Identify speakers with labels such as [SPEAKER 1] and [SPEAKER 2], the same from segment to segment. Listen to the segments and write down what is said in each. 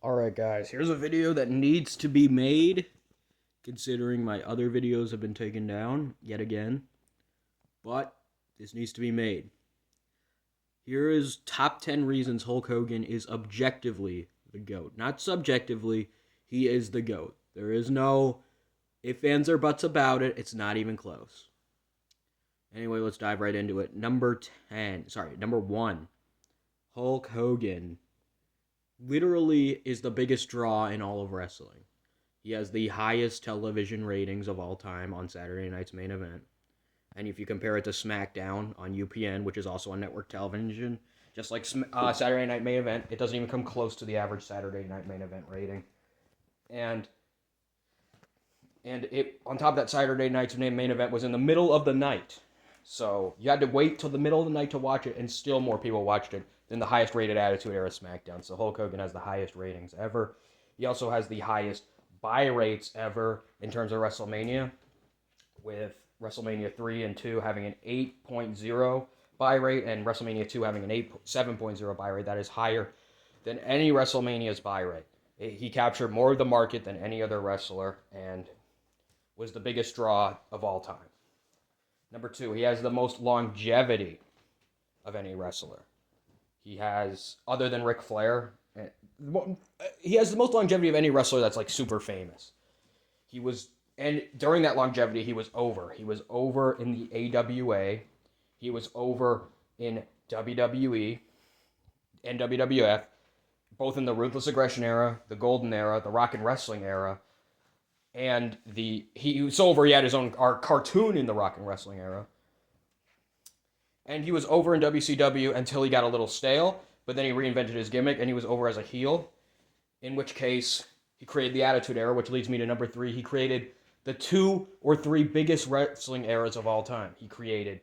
[SPEAKER 1] Alright guys, here's a video that needs to be made, considering my other videos have been taken down, yet again. But, this needs to be made. Here is top 10 reasons Hulk Hogan is objectively the GOAT. Not subjectively, he is the GOAT. There is no ifs, ands, or buts about it, it's not even close. Anyway, let's dive right into it. Number 1. Hulk Hogan literally is the biggest draw in all of wrestling. He has the highest television ratings of all time on Saturday Night's Main Event. And if you compare it to SmackDown on UPN, which is also on network television, just like Saturday Night Main Event, it doesn't even come close to the average Saturday Night Main Event rating. And it on top of that, Saturday Night's Main Event was in the middle of the night. So you had to wait till the middle of the night to watch it, and still more people watched it than the highest rated Attitude Era SmackDown. So Hulk Hogan has the highest ratings ever. He also has the highest buy rates ever in terms of WrestleMania, with WrestleMania 3 and 2 having an 8.0 buy rate and WrestleMania 2 having an 7.0 buy rate. That is higher than any WrestleMania's buy rate. He captured more of the market than any other wrestler and was the biggest draw of all time. Number 2, he has the most longevity of any wrestler. He has, other than Ric Flair, he has the most longevity of any wrestler that's like super famous. And during that longevity, he was over. He was over in the AWA. He was over in WWE and WWF, both in the Ruthless Aggression era, the Golden era, the Rock and Wrestling era, and he was over. He had his own cartoon in the Rock and Wrestling era. And he was over in WCW until he got a little stale, but then he reinvented his gimmick and he was over as a heel, in which case he created the Attitude Era, which leads me to number 3. He created the 2 or 3 biggest wrestling eras of all time. He created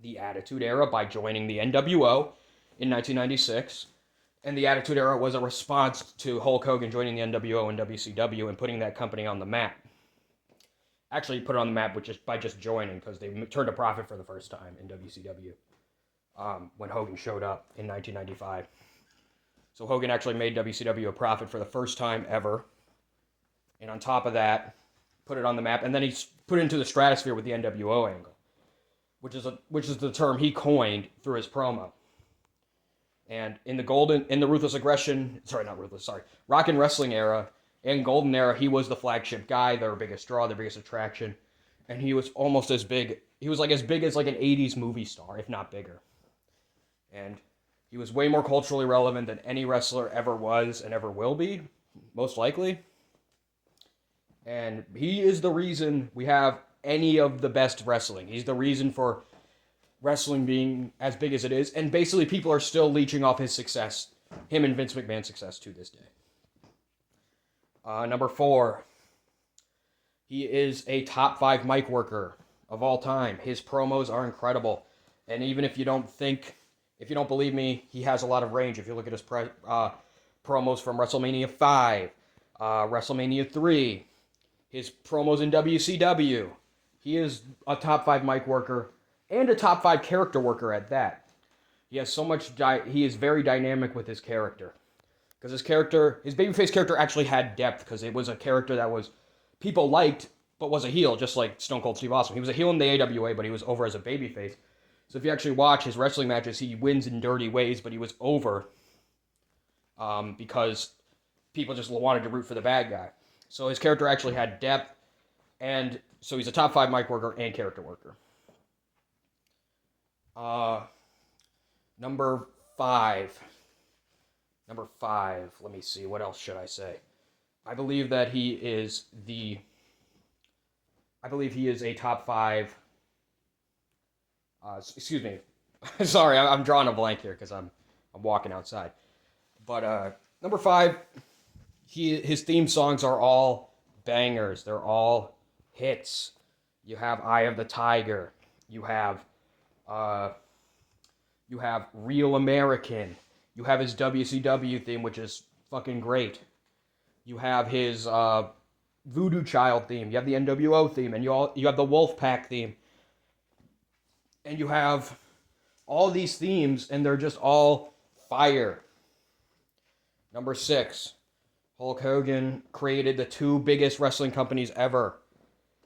[SPEAKER 1] the Attitude Era by joining the NWO in 1996, and the Attitude Era was a response to Hulk Hogan joining the NWO and WCW and putting that company on the map. Actually, put it on the map by just joining, because they turned a profit for the first time in WCW when Hogan showed up in 1995. So Hogan actually made WCW a profit for the first time ever. And on top of that, put it on the map. And then he put it into the stratosphere with the NWO angle, which is the term he coined through his promo. And in the Ruthless Aggression, Rock and Wrestling era and Golden era, he was the flagship guy, their biggest draw, their biggest attraction. And he was almost as big. He was like as big as like an 80s movie star, if not bigger. And he was way more culturally relevant than any wrestler ever was and ever will be, most likely. And he is the reason we have any of the best wrestling. He's the reason for wrestling being as big as it is. And basically people are still leeching off his success, him and Vince McMahon's success to this day. Number 4, he is a top 5 mic worker of all time. His promos are incredible. And even if you don't believe me, he has a lot of range. If you look at his promos from WrestleMania 5, WrestleMania 3, his promos in WCW, he is a top 5 mic worker and a top 5 character worker at that. He has so much. He is very dynamic with his character, because his babyface character actually had depth, because it was a character that was people liked but was a heel, just like Stone Cold Steve Austin. He was a heel in the AWA, but he was over as a babyface. So if you actually watch his wrestling matches, he wins in dirty ways, but he was over because people just wanted to root for the bad guy. So his character actually had depth, and so he's a top 5 mic worker and character worker. Number 5. Let me see. What else should I say? I believe he is a top 5. Excuse me. Sorry, I'm drawing a blank here because I'm walking outside. But number 5, his theme songs are all bangers. They're all hits. You have Eye of the Tiger. You have Real American. You have his WCW theme, which is fucking great. You have his Voodoo Child theme. You have the NWO theme, and you have the Wolfpack theme. And you have all these themes, and they're just all fire. Number 6, Hulk Hogan created the two biggest wrestling companies ever.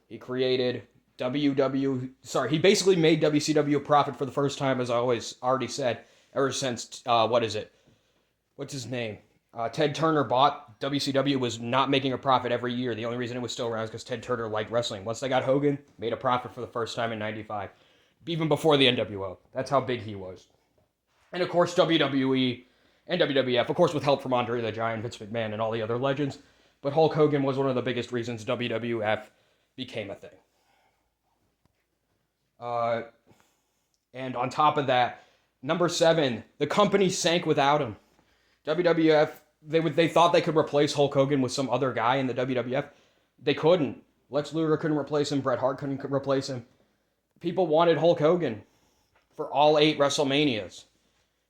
[SPEAKER 1] He created he basically made WCW a profit for the first time, as I always already said, ever since, what is it? What's his name? Ted Turner bought WCW, was not making a profit every year. The only reason it was still around is because Ted Turner liked wrestling. Once they got Hogan, made a profit for the first time in 95. Even before the NWO. That's how big he was. And of course, WWE and WWF, of course, with help from Andre the Giant, Vince McMahon, and all the other legends. But Hulk Hogan was one of the biggest reasons WWF became a thing. And on top of that, number 7, the company sank without him. WWF, they thought they could replace Hulk Hogan with some other guy in the WWF. They couldn't. Lex Luger couldn't replace him. Bret Hart couldn't replace him. People wanted Hulk Hogan for all 8 WrestleManias.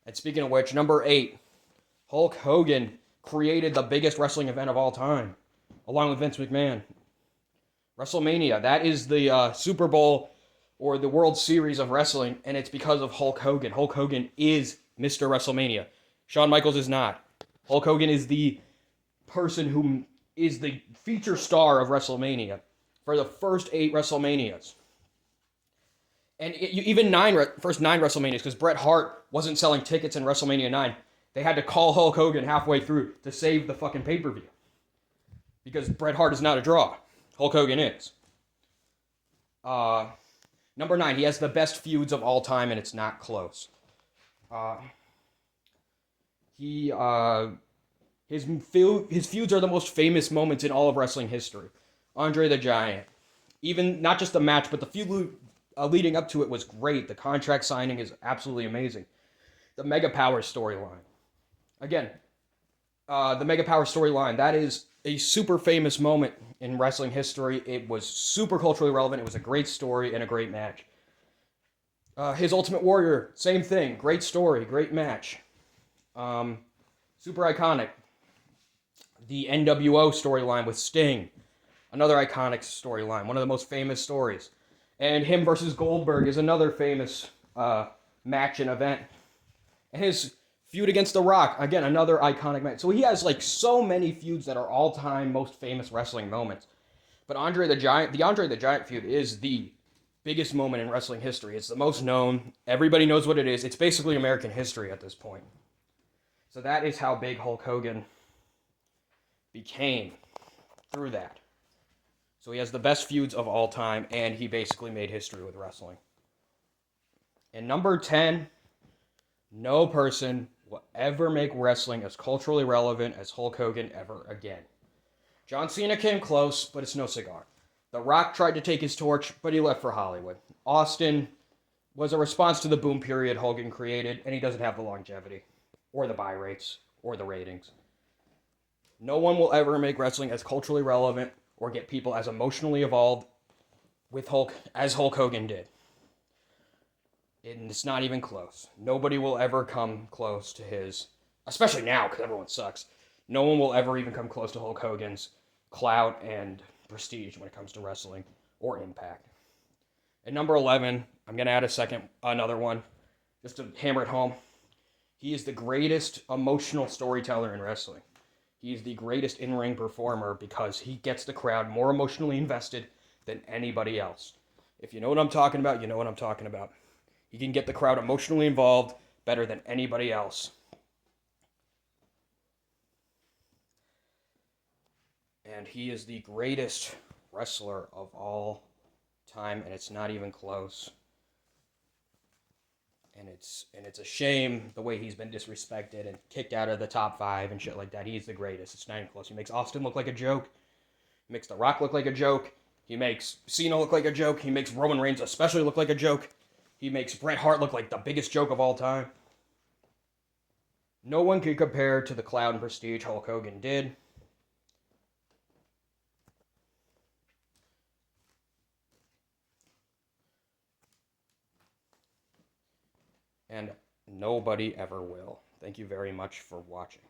[SPEAKER 1] And speaking of which, number 8, Hulk Hogan created the biggest wrestling event of all time, along with Vince McMahon. WrestleMania, that is the Super Bowl or the World Series of wrestling, and it's because of Hulk Hogan. Hulk Hogan is Mr. WrestleMania. Shawn Michaels is not. Hulk Hogan is the person who is the feature star of WrestleMania for the first 8 WrestleManias. And even first 9 WrestleManias, because Bret Hart wasn't selling tickets in WrestleMania 9. They had to call Hulk Hogan halfway through to save the fucking pay-per-view. Because Bret Hart is not a draw. Hulk Hogan is. Number 9, he has the best feuds of all time, and it's not close. His feuds are the most famous moments in all of wrestling history. Andre the Giant. Even, not just the match, but the feud leading up to it was great. The contract signing is absolutely amazing. The Mega Power storyline. Again, the Mega Power storyline, that is a super famous moment in wrestling history. It was super culturally relevant. It was a great story and a great match. His Ultimate Warrior, same thing. Great story, great match. Super iconic. The NWO storyline with Sting. Another iconic storyline. One of the most famous stories. And him versus Goldberg is another famous match and event. And his feud against The Rock, again, another iconic match. So he has like so many feuds that are all-time most famous wrestling moments. But the Andre the Giant feud is the biggest moment in wrestling history. It's the most known. Everybody knows what it is. It's basically American history at this point. So that is how big Hulk Hogan became through that. So he has the best feuds of all time, and he basically made history with wrestling. And number 10, no person will ever make wrestling as culturally relevant as Hulk Hogan ever again. John Cena came close, but it's no cigar. The Rock tried to take his torch, but he left for Hollywood. Austin was a response to the boom period Hogan created, and he doesn't have the longevity, or the buy rates, or the ratings. No one will ever make wrestling as culturally relevant or get people as emotionally involved with Hulk as Hulk Hogan did. And it's not even close. Nobody will ever come close to his, especially now because everyone sucks. No one will ever even come close to Hulk Hogan's clout and prestige when it comes to wrestling or impact. At number 11, I'm going to add another one, just to hammer it home. He is the greatest emotional storyteller in wrestling. He is the greatest in-ring performer because he gets the crowd more emotionally invested than anybody else. If you know what I'm talking about, you know what I'm talking about. He can get the crowd emotionally involved better than anybody else. And he is the greatest wrestler of all time, and it's not even close. And it's a shame the way he's been disrespected and kicked out of the top 5 and shit like that. He's the greatest. It's not even close. He makes Austin look like a joke. He makes The Rock look like a joke. He makes Cena look like a joke. He makes Roman Reigns especially look like a joke. He makes Bret Hart look like the biggest joke of all time. No one can compare to the clout and prestige Hulk Hogan did. And nobody ever will. Thank you very much for watching.